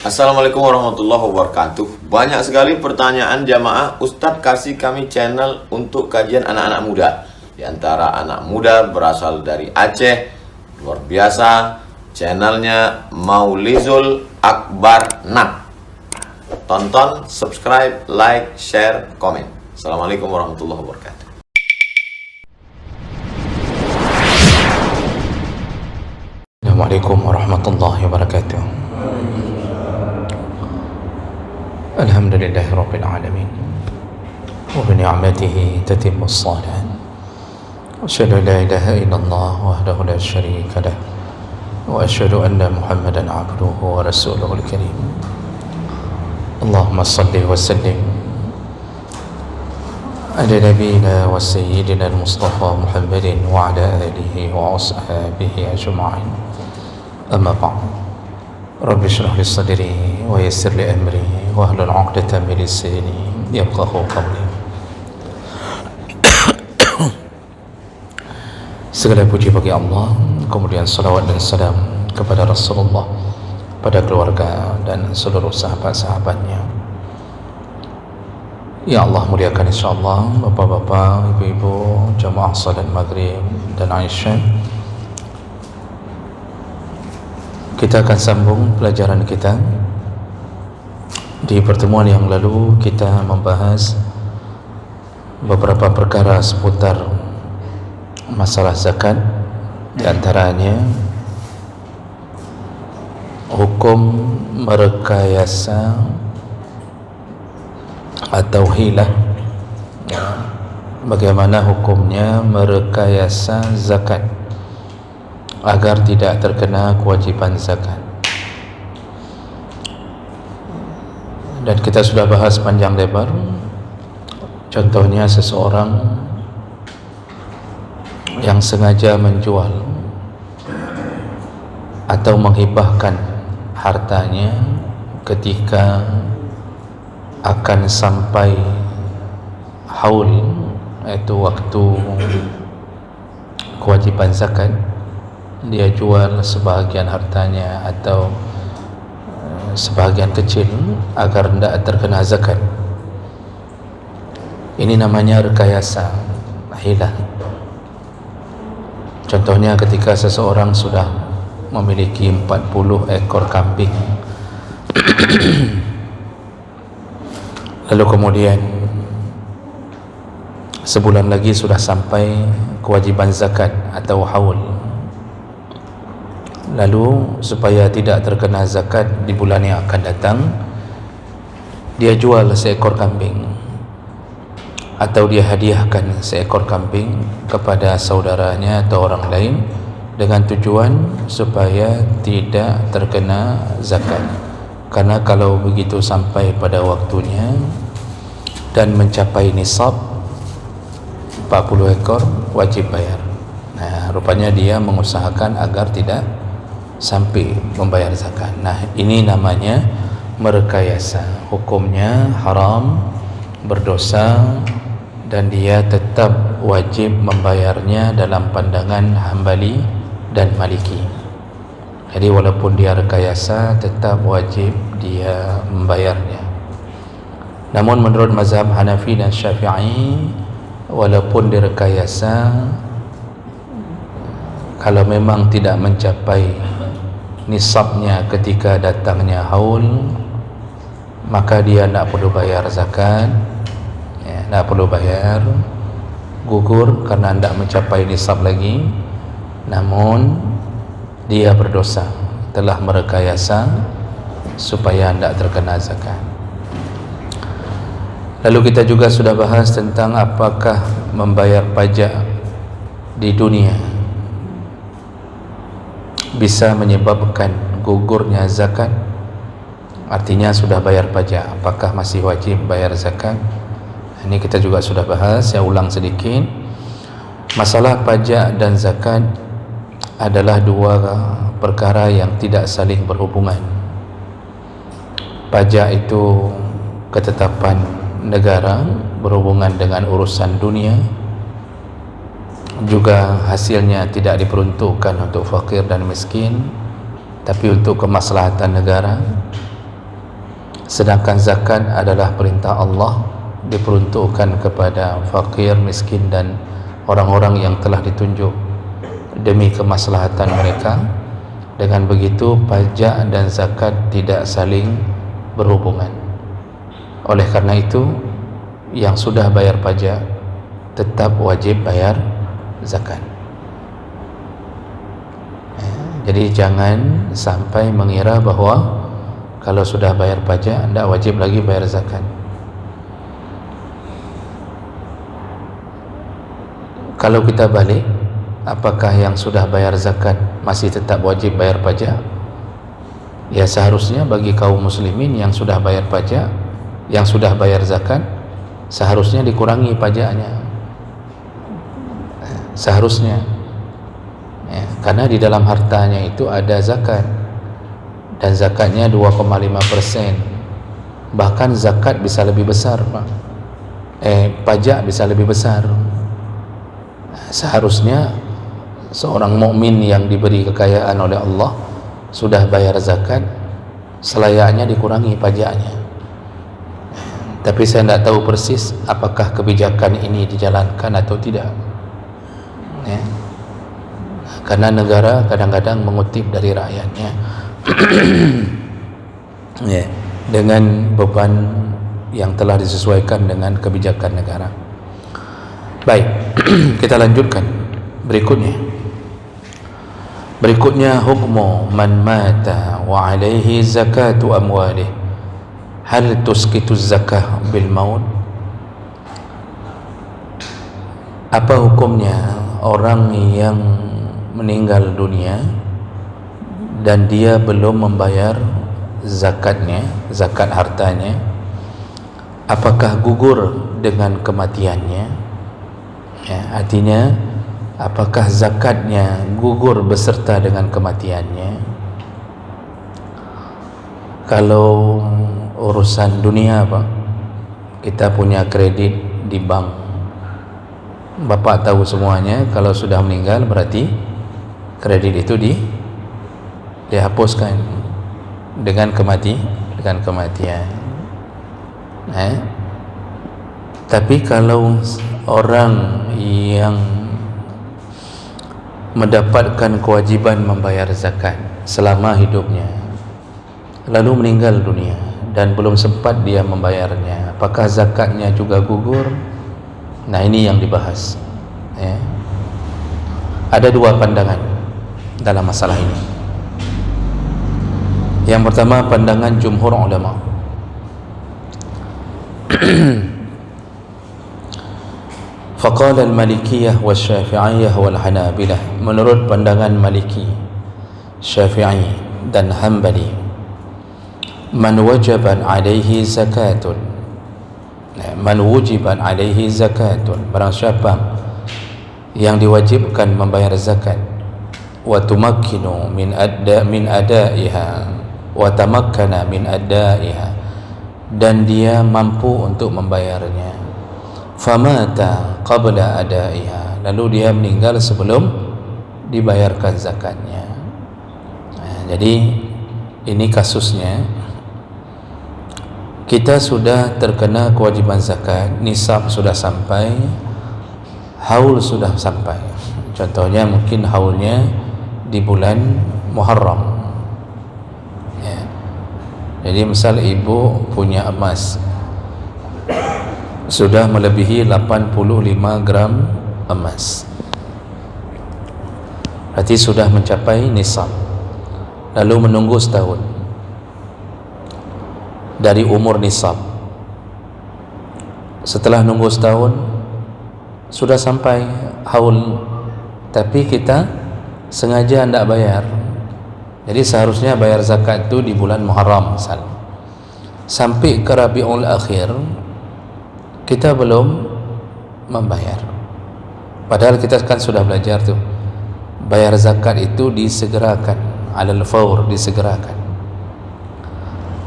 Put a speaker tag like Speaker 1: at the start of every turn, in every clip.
Speaker 1: Assalamualaikum warahmatullahi wabarakatuh. Banyak sekali pertanyaan jamaah, Ustadz kasih kami channel untuk kajian anak-anak muda. Di antara anak muda berasal dari Aceh, luar biasa, channelnya Maulizul Akbar Nak. Tonton, subscribe, like, share, komen. Assalamualaikum warahmatullahi wabarakatuh.
Speaker 2: Assalamualaikum warahmatullahi wabarakatuh. Alhamdulillahi rabbil alamin wa bi ni'matihi tatimmu as-salihat. Asyhadu an la ilaha illallah wahdahu la syarika lah wa asyhadu anna Muhammadan 'abduhu wa rasuluhul karim. Allahumma shalli wa sallim ala nabiyyina wa sayyidina al-Mustafa Muhammadin wa ala alihi wa ashabihi ajma'in. Amma ba'd. Rabbi shrah li sadri wa yassir li amri wa hlul 'uqdatam min lisani yafqahu qawli. Segala puji bagi Allah, kemudian salawat dan salam kepada Rasulullah, pada keluarga dan seluruh sahabat-sahabatnya. Ya Allah, muliakan insyaallah bapak-bapak, ibu-ibu, jamaah salat maghrib dan Aisyah. Kita akan sambung pelajaran kita. Di pertemuan yang lalu kita membahas beberapa perkara seputar masalah zakat. Di antaranya hukum merekayasa atau hilah. Bagaimana hukumnya merekayasa zakat agar tidak terkena kewajiban zakat. Dan kita sudah bahas panjang lebar. Contohnya seseorang yang sengaja menjual atau menghibahkan hartanya ketika akan sampai haul, yaitu waktu kewajiban zakat. Dia jual sebahagian hartanya atau sebahagian kecil agar tidak terkena zakat. Ini namanya rekayasa, hilah. Contohnya ketika seseorang sudah memiliki 40 ekor kambing lalu kemudian sebulan lagi sudah sampai kewajiban zakat atau haul. Lalu supaya tidak terkena zakat di bulan yang akan datang, dia jual seekor kambing atau dia hadiahkan seekor kambing kepada saudaranya atau orang lain dengan tujuan supaya tidak terkena zakat. Karena kalau begitu sampai pada waktunya dan mencapai nisab 40 ekor wajib bayar. Nah, rupanya dia mengusahakan agar tidak sampai membayar zakat. Nah, ini namanya merekayasa. Hukumnya haram, berdosa, dan dia tetap wajib membayarnya dalam pandangan Hambali dan Maliki. Jadi walaupun dia rekayasa, tetap wajib dia membayarnya. Namun menurut mazhab Hanafi dan Syafi'i, walaupun direkayasa, kalau memang tidak mencapai nisabnya ketika datangnya haul, maka dia tidak perlu bayar zakat, tidak perlu bayar, gugur karena tidak mencapai nisab lagi. Namun dia berdosa, telah merekayasa supaya tidak terkena zakat. Lalu kita juga sudah bahas tentang apakah membayar pajak di dunia bisa menyebabkan gugurnya zakat. Artinya sudah bayar pajak, apakah masih wajib bayar zakat? Ini kita juga sudah bahas. Saya ulang sedikit. Masalah pajak dan zakat adalah dua perkara yang tidak saling berhubungan. Pajak itu ketetapan negara berhubungan dengan urusan dunia, juga hasilnya tidak diperuntukkan untuk fakir dan miskin, tapi untuk kemaslahatan negara. sedangkan zakat adalah perintah Allah, diperuntukkan kepada fakir, miskin dan orang-orang yang telah ditunjuk demi kemaslahatan mereka. Dengan begitu pajak dan zakat tidak saling berhubungan. Oleh karena itu, yang sudah bayar pajak tetap wajib bayar zakat. Jadi jangan sampai mengira bahwa kalau sudah bayar pajak tidak wajib lagi bayar zakat. Kalau kita balik, apakah yang sudah bayar zakat masih tetap wajib bayar pajak? Ya, seharusnya bagi kaum muslimin yang sudah bayar pajak, yang sudah bayar zakat, seharusnya dikurangi pajaknya. Seharusnya ya, karena di dalam hartanya itu ada zakat, dan zakatnya 2,5%. Bahkan zakat bisa lebih besar, Pak. Pajak bisa lebih besar. Seharusnya seorang mukmin yang diberi kekayaan oleh Allah sudah bayar zakat, selayaknya dikurangi pajaknya. Tapi saya tidak tahu persis apakah kebijakan ini dijalankan atau tidak ya. Karena negara kadang-kadang mengutip dari rakyatnya ya, dengan beban yang telah disesuaikan dengan kebijakan negara. Baik, kita lanjutkan berikutnya hukmu man mata wa alaihi zakatu amwalih, hal tuskitu zakah bil maut. Apa hukumnya orang yang meninggal dunia dan dia belum membayar zakatnya, zakat hartanya, apakah gugur dengan kematiannya? Ya, artinya apakah zakatnya gugur beserta dengan kematiannya? Kalau urusan dunia, Pak, kita punya kredit di bank, Bapak tahu semuanya, kalau sudah meninggal berarti kredit itu dihapuskan dengan kematian. Tapi kalau orang yang mendapatkan kewajiban membayar zakat selama hidupnya lalu meninggal dunia dan belum sempat dia membayarnya, apakah zakatnya juga gugur? Nah, ini yang dibahas ya. Ada dua pandangan dalam masalah ini. Yang pertama, pandangan jumhur ulama. Faqala al-Malikiyah wa Syafi'iyah wal Hanabilah. Menurut pandangan Maliki, Syafi'i dan Hanbali, man wajaban alaihi zakatun, man wujiban alaihi zakatun, barang siapa yang diwajibkan membayar zakat, wa tumakkinu min adaiha, wa tamakkana min adaiha, dan dia mampu untuk membayarnya, famata qabla adaiha, lalu dia meninggal sebelum dibayarkan zakatnya. Jadi ini kasusnya, kita sudah terkena kewajiban zakat, nisab sudah sampai, haul sudah sampai. Contohnya mungkin haulnya di bulan Muharram ya. Jadi misal ibu punya emas sudah melebihi 85 gram emas, berarti sudah mencapai nisab, lalu menunggu setahun dari umur nisab. Setelah nunggu setahun sudah sampai haul, tapi kita sengaja tidak bayar. Jadi seharusnya bayar zakat itu di bulan Muharram misal, sampai ke Rabiul Akhir kita belum membayar, padahal kita kan sudah belajar tuh, bayar zakat itu disegerakan, alal faur, disegerakan.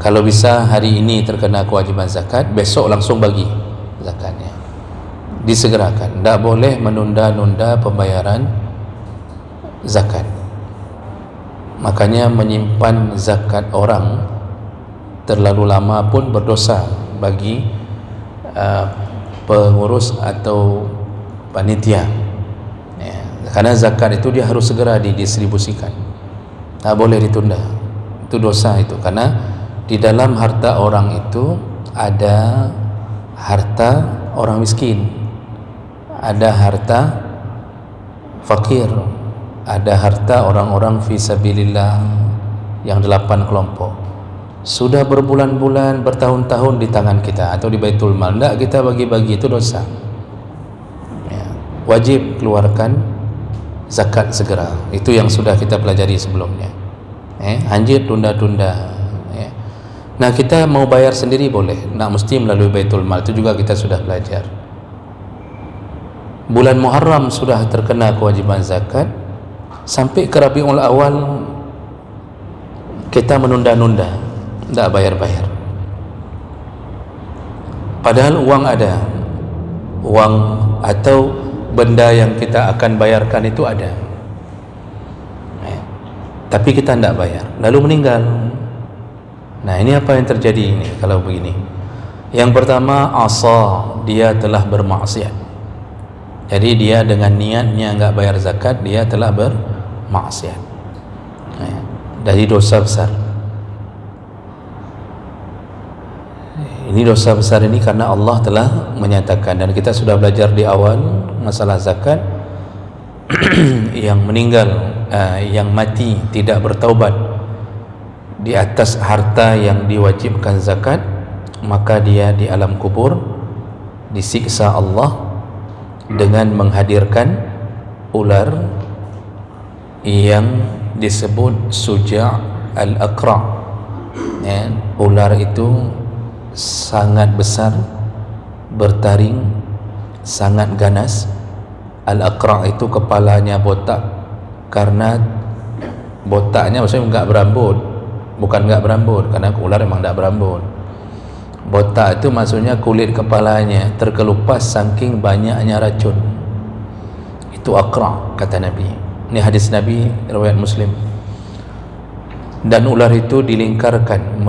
Speaker 2: Kalau bisa hari ini terkena kewajiban zakat, besok langsung bagi zakatnya, disegerakan. Tidak boleh menunda-nunda pembayaran zakat. Makanya menyimpan zakat orang terlalu lama pun berdosa bagi pengurus atau panitia, ya. Karena zakat itu dia harus segera didistribusikan, tak boleh ditunda. Itu dosa itu, karena di dalam harta orang itu ada harta orang miskin, ada harta fakir, ada harta orang-orang fisabilillah yang 8 kelompok. Sudah berbulan-bulan, bertahun-tahun di tangan kita atau di Baitul Mal, tidak kita bagi-bagi, itu dosa, ya. Wajib keluarkan zakat segera. Itu yang sudah kita pelajari sebelumnya. Anjir tunda-tunda, ya. Nah, kita mau bayar sendiri boleh, nak mesti melalui Baitul Mal, itu juga kita sudah belajar. Bulan Muharram sudah terkena kewajiban zakat, sampai ke Rabiul Awal kita menunda-nunda, tidak bayar-bayar. Padahal uang ada, uang atau benda yang kita akan bayarkan itu ada, tapi kita tidak bayar, lalu meninggal. Nah, ini apa yang terjadi ini kalau begini? Yang pertama, dia telah bermaksiat. Jadi dia dengan niatnya enggak bayar zakat, dia telah bermaksiat, dari dosa besar. Ini dosa besar ini karena Allah telah menyatakan, dan kita sudah belajar di awal masalah zakat. Yang meninggal, yang mati tidak bertaubat di atas harta yang diwajibkan zakat, maka dia di alam kubur disiksa Allah dengan menghadirkan ular yang disebut Suja' al-Aqra', ya. Ular itu sangat besar, bertaring, sangat ganas. Al-Aqra' itu kepalanya botak, karena botaknya maksudnya enggak berambut, bukan enggak berambut, karena ular memang enggak berambut. Botak itu maksudnya kulit kepalanya terkelupas saking banyaknya racun. Itu Aqra', kata Nabi. Ini hadis Nabi riwayat Muslim. Dan ular itu dilingkarkan,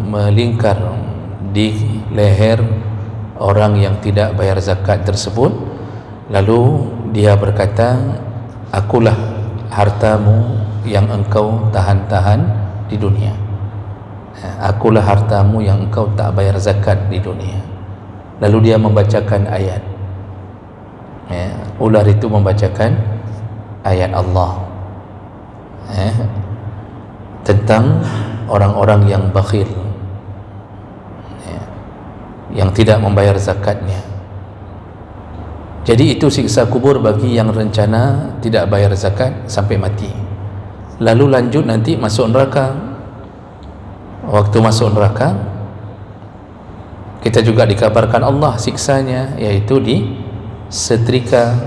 Speaker 2: melingkar di leher orang yang tidak bayar zakat tersebut. Lalu dia berkata, akulah hartamu yang engkau tahan-tahan di dunia, akulah hartamu yang engkau tak bayar zakat di dunia. Lalu dia membacakan ayat, ya, ular itu membacakan ayat Allah, tentang orang-orang yang bakhil, ya, yang tidak membayar zakatnya. Jadi itu siksa kubur bagi yang rencana tidak bayar zakat sampai mati. Lalu lanjut nanti masuk neraka. Waktu masuk neraka, kita juga dikabarkan Allah siksanya, yaitu di setrika,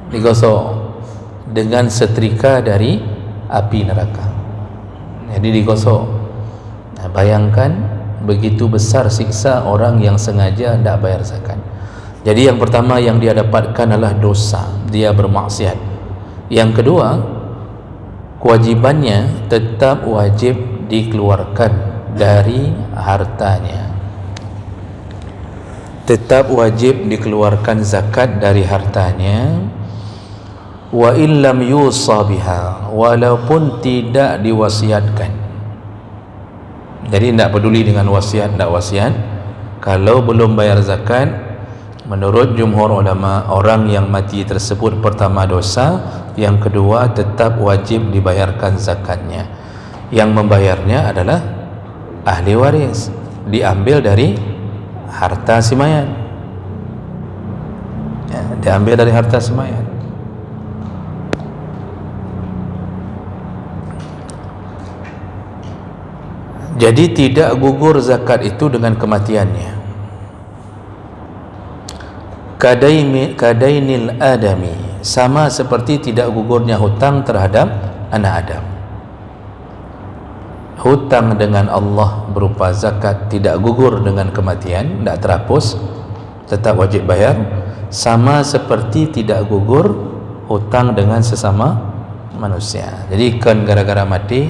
Speaker 2: digosok dengan setrika dari api neraka. Jadi digosok. Nah, bayangkan begitu besar siksa orang yang sengaja tidak bayar zakat. Jadi yang pertama yang dia dapatkan adalah dosa, dia bermaksiat. Yang kedua, kewajibannya tetap wajib dikeluarkan dari hartanya, tetap wajib dikeluarkan zakat dari hartanya. Wa illam yusa biha, walaupun tidak diwasiatkan. Jadi tidak peduli dengan wasiat, tidak wasiat, kalau belum bayar zakat, menurut jumhur ulama, orang yang mati tersebut pertama dosa, yang kedua tetap wajib dibayarkan zakatnya. Yang membayarnya adalah ahli waris, diambil dari harta si mayat, ya, diambil dari harta si mayat. Jadi tidak gugur zakat itu dengan kematiannya. Kadainil adami, sama seperti tidak gugurnya hutang terhadap anak Adam. Hutang dengan Allah berupa zakat tidak gugur dengan kematian, tidak terhapus, tetap wajib bayar. Sama seperti tidak gugur hutang dengan sesama manusia. Jadi kan gara-gara mati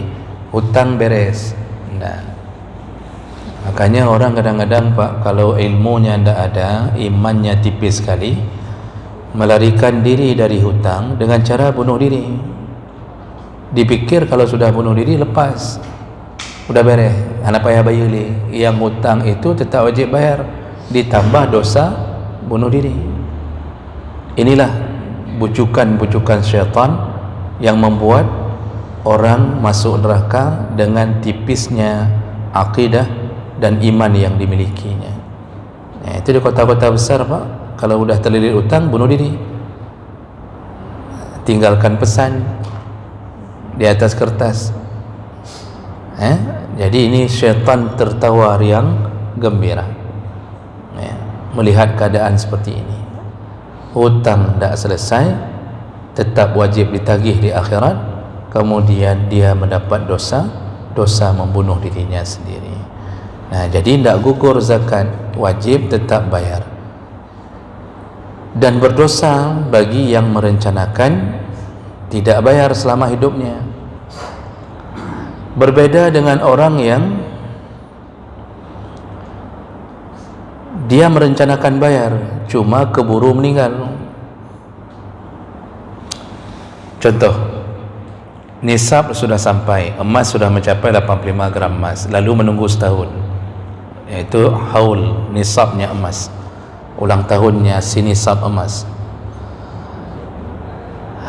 Speaker 2: hutang beres, nah, Makanya orang kadang-kadang Pak, kalau ilmunya tidak ada, imannya tipis sekali, melarikan diri dari hutang dengan cara bunuh diri. Dipikir kalau sudah bunuh diri lepas, udah beres, anak payah bayar li. Yang hutang itu tetap wajib bayar, ditambah dosa bunuh diri. Inilah bujukan-bujukan syaitan yang membuat orang masuk neraka dengan tipisnya akidah dan iman yang dimilikinya. Itu di kota-kota besar Pak, kalau udah terlilit utang bunuh diri, tinggalkan pesan di atas kertas. Jadi ini syaitan tertawa riang gembira melihat keadaan seperti ini. Hutang tidak selesai, tetap wajib ditagih di akhirat, kemudian dia mendapat dosa membunuh dirinya sendiri. Nah, jadi tidak gugur zakat, wajib tetap bayar. Dan berdosa bagi yang merencanakan tidak bayar selama hidupnya. Berbeda dengan orang yang dia merencanakan bayar, cuma keburu meninggal. Contoh, nisab sudah sampai, emas sudah mencapai 85 gram emas, lalu menunggu setahun, yaitu haul nisabnya emas, ulang tahunnya si nisab emas.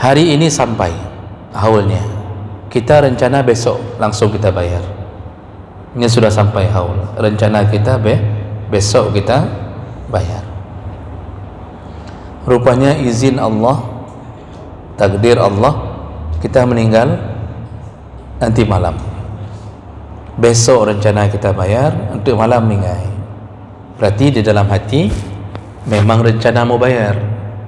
Speaker 2: Hari ini sampai haulnya, kita rencana besok langsung kita bayar. Ini sudah sampai haul, rencana kita besok kita bayar. Rupanya izin Allah, takdir Allah, kita meninggal nanti malam. Besok rencana kita bayar, untuk malam meninggal. Berarti di dalam hati memang rencana mau bayar,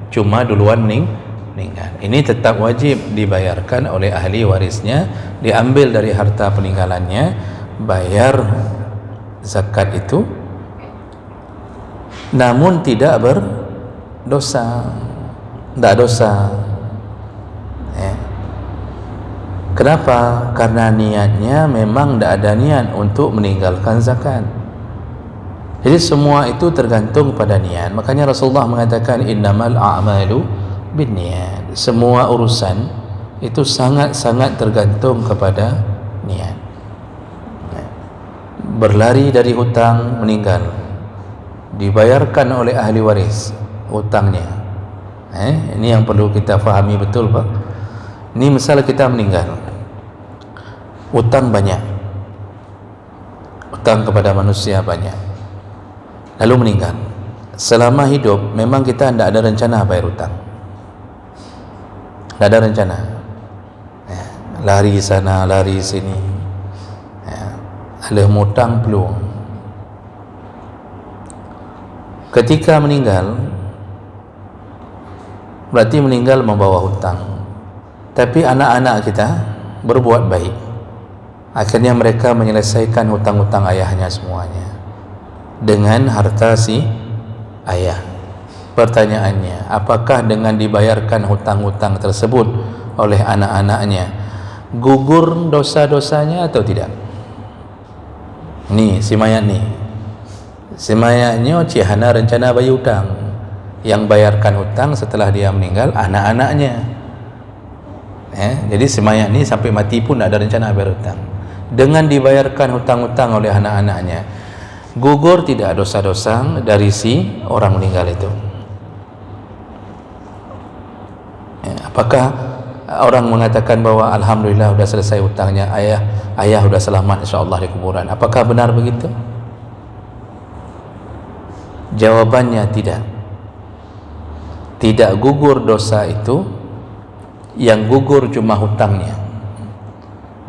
Speaker 2: cuma duluan meninggal. Ini tetap wajib dibayarkan oleh ahli warisnya, diambil dari harta peninggalannya, bayar zakat itu, namun tidak berdosa, tidak dosa. Kenapa? Karena niatnya memang tidak ada niat untuk meninggalkan zakat. Jadi semua itu tergantung pada niat. Makanya Rasulullah mengatakan innamal a'malu binniyat. Semua urusan itu sangat-sangat tergantung kepada niat. Berlari dari hutang, meninggal, dibayarkan oleh ahli waris hutangnya. Ini yang perlu kita fahami betul Pak. Ini misal kita meninggal, hutang banyak, hutang kepada manusia banyak, lalu meninggal. Selama hidup memang kita tidak ada rencana bayar hutang, tidak ada rencana, lari sana lari sini, ada hutang peluang. Ketika meninggal, berarti meninggal membawa hutang. Tapi anak-anak kita berbuat baik, akhirnya mereka menyelesaikan hutang-hutang ayahnya semuanya dengan harta si ayah. Pertanyaannya, apakah dengan dibayarkan hutang-hutang tersebut oleh anak-anaknya gugur dosa-dosanya atau tidak? Nih si mayat nih, si mayatnya cihana rencana bayar hutang, yang bayarkan hutang setelah dia meninggal anak-anaknya. Jadi si mayat ni sampai mati pun tak ada rencana bayar hutang. Dengan dibayarkan hutang-hutang oleh anak-anaknya, gugur tidak dosa-dosa dari si orang meninggal itu? Apakah orang mengatakan bahwa alhamdulillah sudah selesai hutangnya, ayah sudah selamat insya-Allah di kuburan? Apakah benar begitu? Jawabannya tidak. Tidak gugur dosa itu. Yang gugur cuma hutangnya.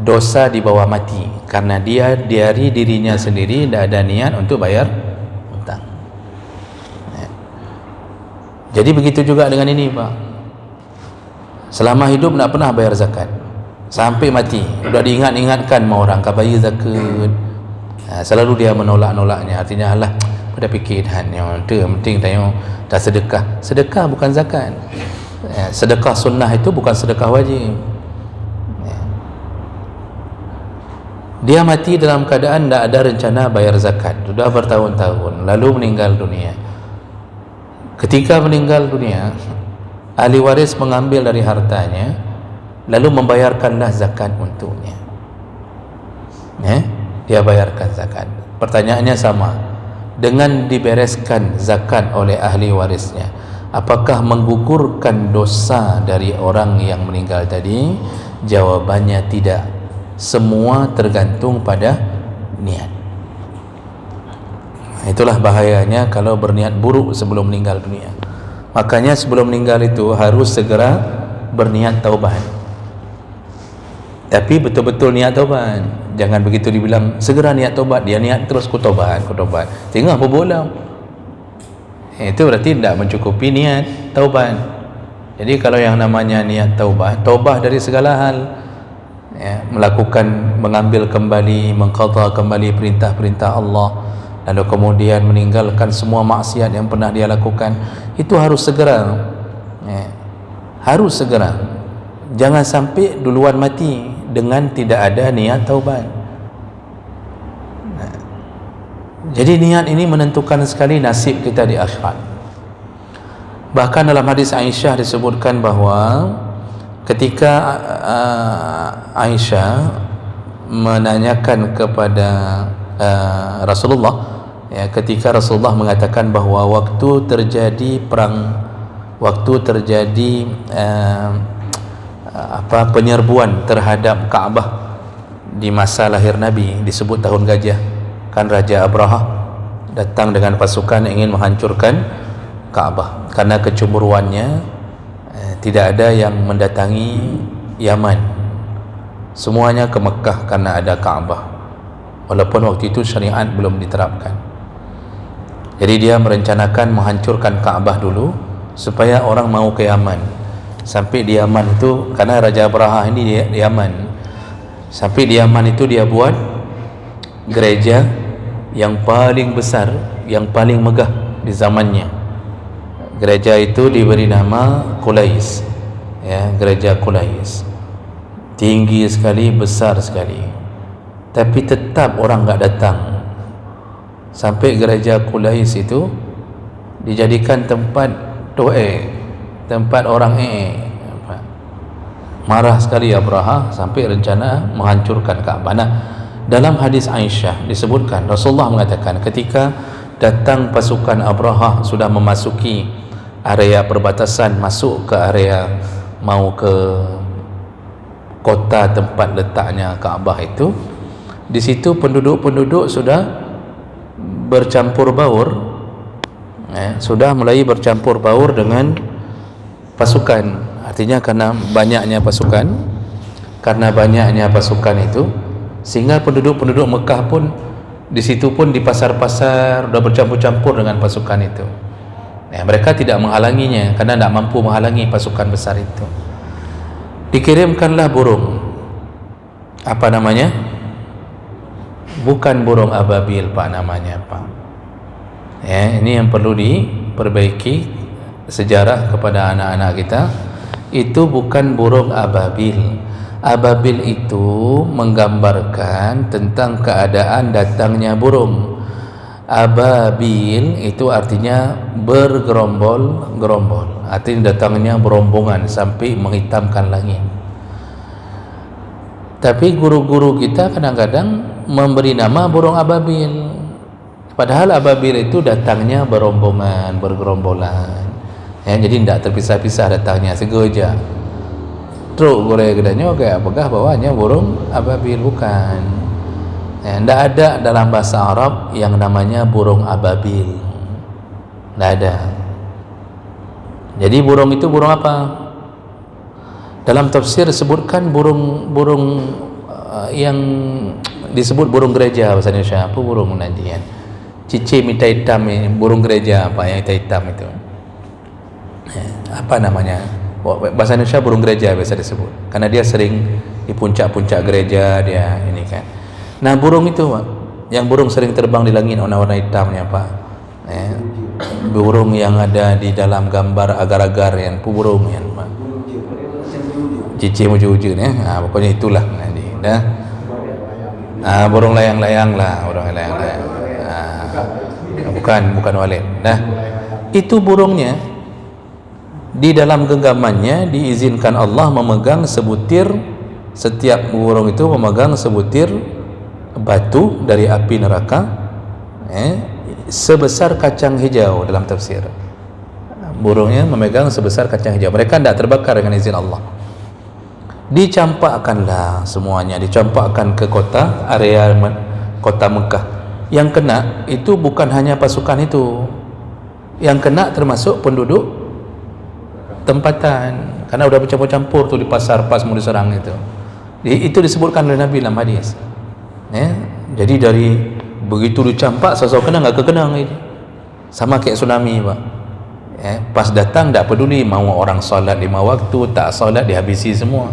Speaker 2: Dosa di bawah mati karena dia dari dirinya sendiri tidak ada niat untuk bayar hutang. Jadi begitu juga dengan ini Pak. Selama hidup tidak pernah bayar zakat, sampai mati sudah diingat-ingatkan sama orang kau bayar zakat, selalu dia menolak-nolaknya. Artinya Allah pada fikir yang penting dah sedekah. Sedekah bukan zakat. Sedekah sunnah itu bukan sedekah wajib. Dia mati dalam keadaan tidak ada rencana bayar zakat, sudah bertahun-tahun, lalu meninggal dunia. Ketika meninggal dunia, ahli waris mengambil dari hartanya, lalu membayarkanlah zakat untuknya. Dia bayarkan zakat. Pertanyaannya sama, dengan dibereskan zakat oleh ahli warisnya, apakah menggugurkan dosa dari orang yang meninggal tadi? Jawabannya tidak. Semua tergantung pada niat. Itulah bahayanya kalau berniat buruk sebelum meninggal dunia. Makanya sebelum meninggal itu harus segera berniat taubat. Tapi betul-betul niat taubat. Jangan begitu dibilang segera niat taubat, dia niat terus ku taubat. Tengah berbola. Itu berarti tidak mencukupi niat taubat. Jadi kalau yang namanya niat taubat, taubat dari segala hal, mengambil kembali, mengqadha kembali perintah-perintah Allah, lalu kemudian meninggalkan semua maksiat yang pernah dia lakukan, itu harus segera, harus segera. Jangan sampai duluan mati dengan tidak ada niat taubat. Jadi niat ini menentukan sekali nasib kita di akhirat. Bahkan dalam hadis Aisyah disebutkan bahawa ketika Aisyah menanyakan kepada Rasulullah, ketika Rasulullah mengatakan bahawa waktu terjadi perang, waktu terjadi penyerbuan terhadap Kaabah di masa lahir Nabi, disebut tahun gajah, kan Raja Abraha datang dengan pasukan ingin menghancurkan Kaabah. Karena kecemburuannya tidak ada yang mendatangi Yaman, semuanya ke Mekah karena ada Kaabah, walaupun waktu itu syariat belum diterapkan. Jadi dia merencanakan menghancurkan Kaabah dulu supaya orang mau ke Yaman. Sampai di Yaman itu, karena Raja Abraha ini di Yaman, sampai di Yaman itu dia buat gereja yang paling besar, yang paling megah di zamannya. Gereja itu diberi nama Qulais, gereja Qulais, tinggi sekali, besar sekali, tapi tetap orang enggak datang. Sampai gereja Qulais itu dijadikan tempat tempat orang marah sekali Abraha sampai rencana menghancurkan Kaabah. Nah, dalam hadis Aisyah disebutkan Rasulullah mengatakan ketika datang pasukan Abraha sudah memasuki area perbatasan, masuk ke area mau ke kota tempat letaknya Kaabah itu, di situ penduduk-penduduk sudah bercampur baur, sudah mulai bercampur baur dengan pasukan. Artinya karena banyaknya pasukan itu, sehingga penduduk-penduduk Mekah pun di situ pun di pasar-pasar sudah bercampur-campur dengan pasukan itu. Mereka tidak menghalanginya karena tidak mampu menghalangi pasukan besar itu. Dikirimkanlah burung, apa namanya? Bukan burung ababil Pak, namanya Pak. Ini yang perlu diperbaiki sejarah kepada anak-anak kita. Itu bukan burung ababil. Ababil itu menggambarkan tentang keadaan datangnya burung. Ababil itu artinya bergerombol-gerombol, artinya datangnya berombongan sampai menghitamkan langit. Tapi guru-guru kita kadang-kadang memberi nama burung ababil, padahal ababil itu datangnya berombongan, bergerombolan, jadi tidak terpisah-pisah datangnya, segoja truk goreng gedanya kayak apakah bawahnya burung ababil, bukan. Tidak ada dalam bahasa Arab yang namanya burung ababil, tidak ada. Jadi burung itu burung apa? Dalam tafsir disebutkan burung yang disebut burung gereja bahasa Indonesia. Apa burung najian? Cici mita hitam, burung gereja apa yang hitam itu? Apa namanya? Bahasa Indonesia burung gereja biasa disebut, karena dia sering di puncak-puncak gereja dia ini kan. Nah burung itu Pak, yang burung sering terbang di langit warna-warna hitamnya Pak, burung yang ada di dalam gambar agar-agar yang burung yang Pak, cici muju-muju pokoknya itulah. Burung layang-layang lah, burung layang-layang. Bukan walid. Nah, itu burungnya di dalam genggamannya diizinkan Allah memegang sebutir, setiap burung itu memegang sebutir batu dari api neraka sebesar kacang hijau. Dalam tafsir, burungnya memegang sebesar kacang hijau. Mereka tidak terbakar dengan izin Allah. Dicampakkanlah semuanya, dicampakkan ke kota, area kota Mekah. Yang kena itu bukan hanya pasukan itu, yang kena termasuk penduduk tempatan, karena udah bercampur-campur tuh di pasar pas mau diserang itu. Itu disebutkan oleh Nabi dalam hadis. Jadi dari begitu dicampak, sesuatu kena nggak kekenang itu, sama kayak tsunami, Pak. Pas datang tak peduli mau orang solat 5 waktu, tak solat dihabisi semua.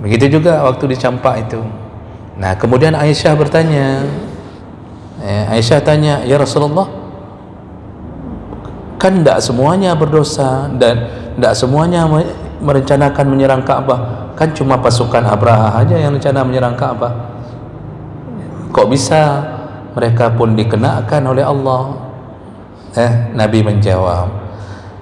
Speaker 2: Begitu juga waktu dicampak itu. Nah, kemudian Aisyah bertanya, Aisyah tanya, ya Rasulullah, kan tak semuanya berdosa dan tak semuanya merencanakan menyerang Ka'bah, kan cuma pasukan Abraha aja yang rencana menyerang Ka'bah, kok bisa mereka pun dikenakan oleh Allah? Nabi menjawab,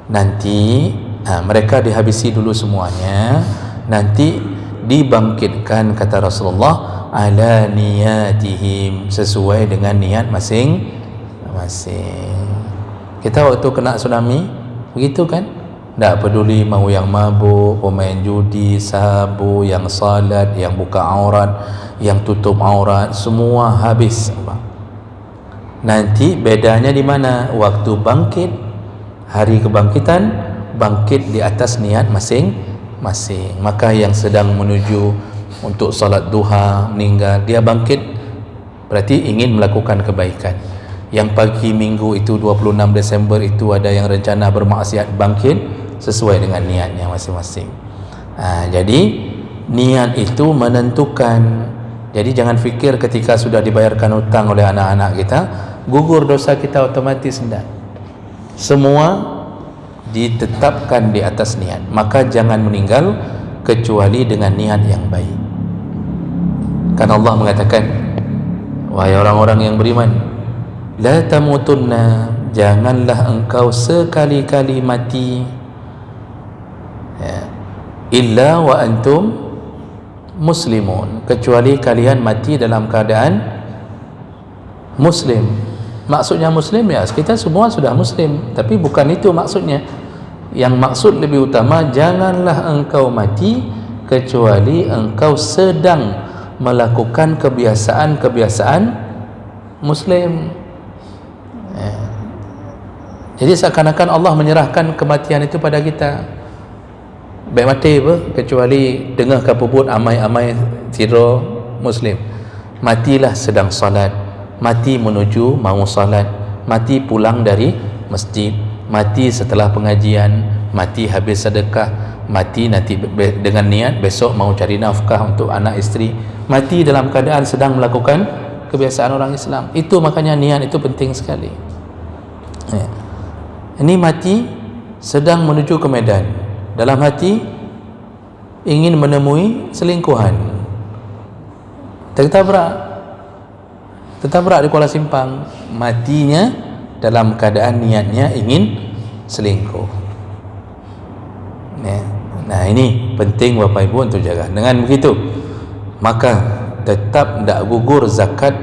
Speaker 2: nanti mereka dihabisi dulu semuanya, nanti dibangkitkan, kata Rasulullah, ala niyatihim, sesuai dengan niat masing-masing. Kita waktu kena tsunami begitu kan, tak peduli mau yang mabuk, pemain judi, sabu, yang salat, yang buka aurat, yang tutup aurat, semua habis. Nanti bedanya di mana? Waktu bangkit, hari kebangkitan, bangkit di atas niat masing-masing. Maka yang sedang menuju untuk salat duha meninggal, dia bangkit berarti ingin melakukan kebaikan. Yang pagi minggu itu 26 Desember itu ada yang rencana bermaksiat, bangkit sesuai dengan niatnya masing-masing. Jadi niat itu menentukan. Jadi jangan fikir ketika sudah dibayarkan hutang oleh anak-anak kita, gugur dosa kita otomatis. Tidak. Semua ditetapkan di atas niat. Maka jangan meninggal kecuali dengan niat yang baik. Kan Allah mengatakan, wahai orang-orang yang beriman, la tamutunna, janganlah engkau sekali-kali mati illa wa antum muslimun, kecuali kalian mati dalam keadaan muslim. Maksudnya muslim, ya kita semua sudah muslim, tapi bukan itu maksudnya. Yang maksud lebih utama, janganlah engkau mati kecuali engkau sedang melakukan kebiasaan-kebiasaan muslim. Jadi seakan-akan Allah menyerahkan kematian itu pada kita. Baik mati apa? Kecuali dengar kabut amai-amai tiro muslim. Matilah sedang salat, mati menuju mau salat, mati pulang dari masjid, mati setelah pengajian, mati habis sedekah, mati nanti dengan niat besok mau cari nafkah untuk anak isteri, mati dalam keadaan sedang melakukan kebiasaan orang Islam. Itu makanya niat itu penting sekali. Ini mati sedang menuju ke medan, dalam hati ingin menemui selingkuhan, tertabrak di Kuala Simpang, matinya dalam keadaan niatnya ingin selingkuh. Nah ini penting Bapak Ibu untuk jaga. Dengan begitu maka tetap tidak gugur zakat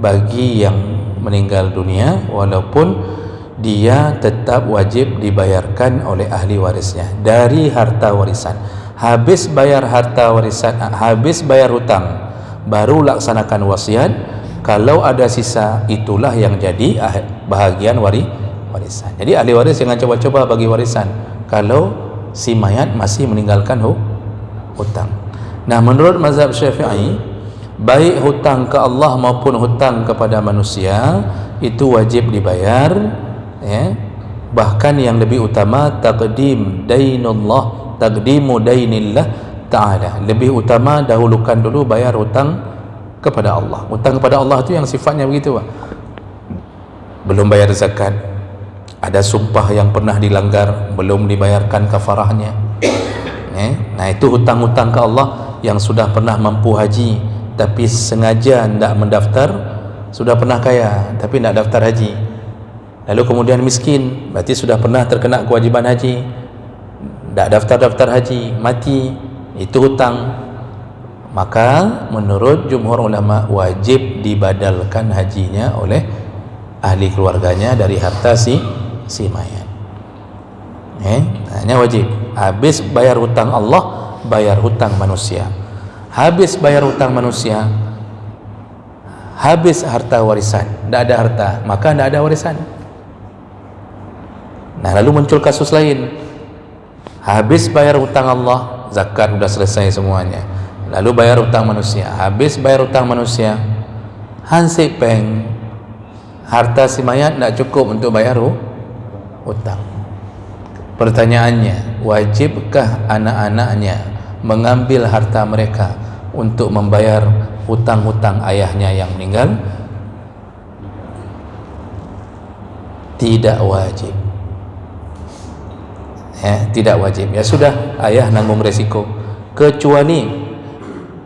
Speaker 2: bagi yang meninggal dunia, walaupun dia tetap wajib dibayarkan oleh ahli warisnya dari harta warisan. Habis bayar harta warisan, habis bayar hutang, baru laksanakan wasiat. Kalau ada sisa, itulah yang jadi bahagian warisan. Jadi ahli waris jangan coba-coba bagi warisan kalau si mayat masih meninggalkan hutang. Nah, menurut mazhab Syafi'i, baik hutang ke Allah maupun hutang kepada manusia itu wajib dibayar, bahkan yang lebih utama taqdimu dainillah ta'ala, lebih utama dahulukan dulu bayar hutang kepada Allah. Hutang kepada Allah itu yang sifatnya begitu, Pak. Belum bayar zakat, ada sumpah yang pernah dilanggar, belum dibayarkan kafarahnya. Nah itu hutang-hutang ke Allah. Yang sudah pernah mampu haji, tapi sengaja tidak mendaftar, sudah pernah kaya tapi tidak daftar haji, lalu kemudian miskin, berarti sudah pernah terkena kewajiban haji, tidak daftar haji, mati, itu hutang. Maka menurut jumhur ulama wajib dibadalkan hajinya oleh ahli keluarganya dari harta si mayat. Ini wajib. Habis bayar hutang Allah, bayar hutang manusia. Habis bayar hutang manusia, habis harta warisan, tidak ada harta, maka tidak ada warisan. Nah, lalu muncul kasus lain. Habis bayar hutang Allah, zakat sudah selesai semuanya, lalu bayar hutang manusia. Habis bayar hutang manusia, hansip peng, harta si mayat tidak cukup untuk bayar hutang. Pertanyaannya, wajibkah anak-anaknya mengambil harta mereka untuk membayar hutang-hutang ayahnya yang meninggal? Tidak wajib. Tidak wajib. Ya sudah, ayah nanggung resiko. Kecuali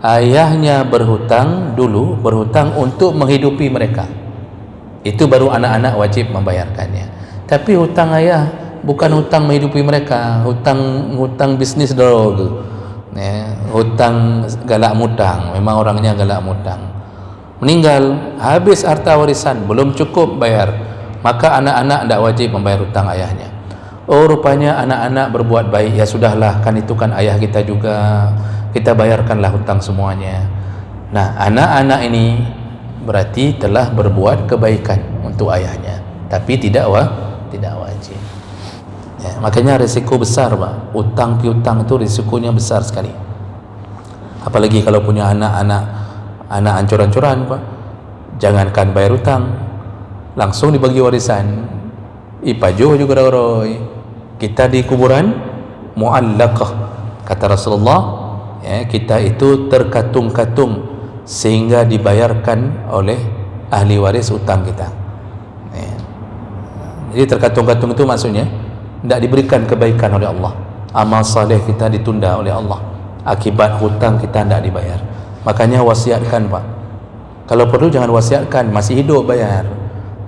Speaker 2: ayahnya berhutang dulu, berhutang untuk menghidupi mereka, itu baru anak-anak wajib membayarkannya. Tapi hutang ayah bukan hutang menghidupi mereka, hutang bisnis dulu, hutang galak mutang, memang orangnya galak mutang. Meninggal, habis harta warisan, belum cukup bayar, maka anak-anak tidak wajib membayar hutang ayahnya. Oh, rupanya anak-anak berbuat baik, ya sudahlah, kan itu kan ayah kita juga, kita bayarkanlah hutang semuanya. Nah, anak-anak ini berarti telah berbuat kebaikan untuk ayahnya, tapi tidak wajib. Makanya risiko besar, Pak. Utang piutang itu risikonya besar sekali. Apalagi kalau punya anak ancur-ancuran, Pak. Jangankan bayar utang, langsung dibagi warisan. Ipajo juga roy. Kita di kuburan muallaqah, kata Rasulullah, kita itu terkatung-katung sehingga dibayarkan oleh ahli waris utang kita. Jadi terkatung-katung itu maksudnya tidak diberikan kebaikan oleh Allah, amal saleh kita ditunda oleh Allah akibat hutang kita tidak dibayar. Makanya wasiatkan, Pak. Kalau perlu jangan wasiatkan, masih hidup bayar.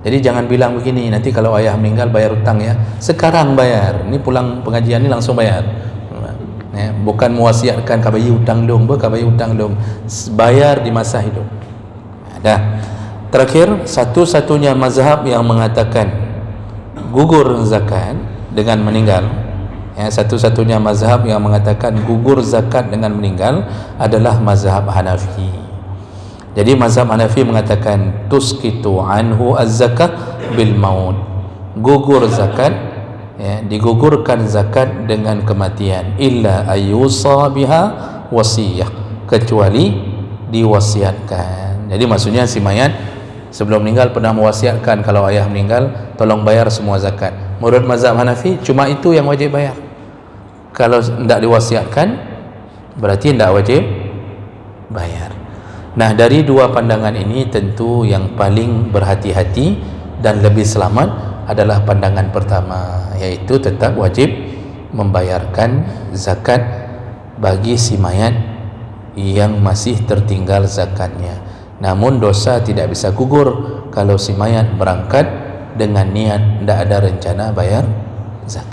Speaker 2: Jadi jangan bilang begini, nanti kalau ayah meninggal bayar hutang ya, sekarang bayar, ini pulang pengajian ini langsung bayar. Bukan mewasiatkan kabayi hutang dong, kabayi hutang dong, bayar di masa hidup. Dah. Terakhir, satu-satunya mazhab yang mengatakan gugur zakat dengan meninggal, satu-satunya mazhab yang mengatakan gugur zakat dengan meninggal adalah mazhab Hanafi. Jadi mazhab Hanafi mengatakan tusqitu anhu az-zakat bil maut, gugur zakat, digugurkan zakat dengan kematian, illa ayyusa biha wasiyah, kecuali diwasiatkan. Jadi maksudnya si mayat sebelum meninggal pernah mewasiatkan kalau ayah meninggal tolong bayar semua zakat. Menurut mazhab Hanafi cuma itu yang wajib bayar. Kalau tidak diwasiatkan berarti tidak wajib bayar. Nah, dari dua pandangan ini tentu yang paling berhati-hati dan lebih selamat adalah pandangan pertama, yaitu tetap wajib membayarkan zakat bagi si mayat yang masih tertinggal zakatnya. Namun dosa tidak bisa gugur kalau si mayat berangkat dengan niat tidak ada rencana bayar zakat.